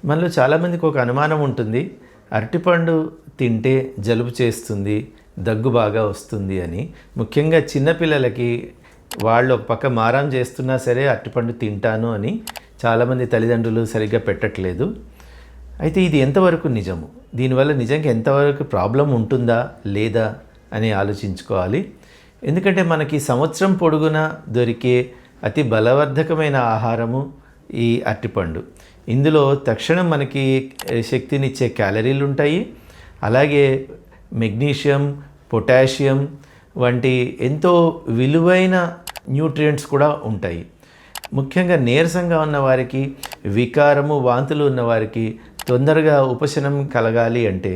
మనలో చాలామందికి ఒక అనుమానం ఉంటుంది, అరటిపండు తింటే జలుబు చేస్తుంది, దగ్గు బాగా వస్తుంది అని. ముఖ్యంగా చిన్నపిల్లలకి వాళ్ళు ఒక పక్క మారం చేస్తున్నా సరే అరటిపండు తింటాను అని చాలామంది తల్లిదండ్రులు సరిగ్గా పెట్టట్లేదు. అయితే ఇది ఎంతవరకు నిజము, దీనివల్ల నిజంగా ఎంతవరకు ప్రాబ్లం ఉంటుందా లేదా అని ఆలోచించుకోవాలి. ఎందుకంటే మనకి సంవత్సరం పొడుగునా దొరికే అతి బలవర్ధకమైన ఆహారము ఈ అరటిపండు. ఇందులో తక్షణం మనకి శక్తినిచ్చే క్యాలరీలు ఉంటాయి, అలాగే మెగ్నీషియం, పొటాషియం వంటి ఎంతో విలువైన న్యూట్రియంట్స్ కూడా ఉంటాయి. ముఖ్యంగా నీరసంగా ఉన్న వారికి, వికారము, వాంతులు ఉన్న వారికి తొందరగా ఉపశమనం కలగాలి అంటే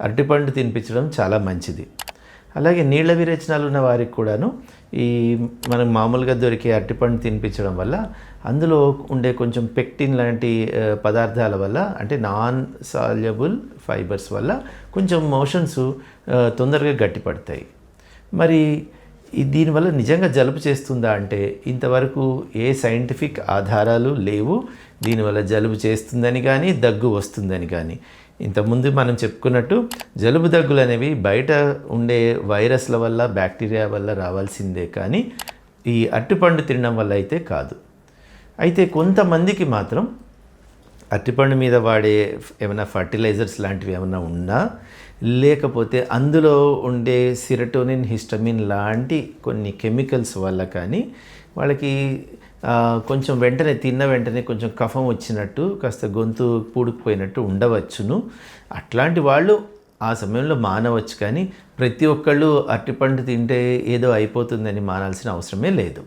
అరటిపండు తినిపించడం చాలా మంచిది. అలాగే నీళ్ల విరేచనాలు ఉన్న వారికి కూడాను ఈ మనం మామూలుగా దొరికే అరటిపండు తినిపించడం వల్ల అందులో ఉండే కొంచెం పెక్టిన్ లాంటి పదార్థాల వల్ల, అంటే నాన్ సాల్యబుల్ ఫైబర్స్ వల్ల కొంచెం మోషన్స్ తొందరగా గట్టిపడతాయి. మరి దీనివల్ల నిజంగా జలుబు చేస్తుందా అంటే ఇంతవరకు ఏ సైంటిఫిక్ ఆధారాలు లేవు దీనివల్ల జలుబు చేస్తుందని కానీ దగ్గు వస్తుందని కానీ. ఇంతకుముందు మనం చెప్పుకున్నట్టు జలుబు దగ్గులు అనేవి బయట ఉండే వైరస్ల వల్ల, బ్యాక్టీరియా వల్ల రావాల్సిందే కానీ ఈ అరటిపండు తినడం వల్ల అయితే కాదు. అయితే కొంతమందికి మాత్రం అరటిపండు మీద వాడే ఏమైనా ఫర్టిలైజర్స్ లాంటివి ఏమైనా ఉన్నా, లేకపోతే అందులో ఉండే సిరటోనిన్, హిస్టమిన్ లాంటి కొన్ని కెమికల్స్ వల్ల కానీ వాళ్ళకి కొంచెం తిన్న వెంటనే కొంచెం కఫం వచ్చినట్టు, కాస్త గొంతు పూడుకుపోయినట్టు ఉండవచ్చును. అట్లాంటి వాళ్ళు ఆ సమయంలో మానవచ్చు, కానీ ప్రతి ఒక్కళ్ళు అరటిపండు తింటే ఏదో అయిపోతుందని మానాల్సిన అవసరమే లేదు.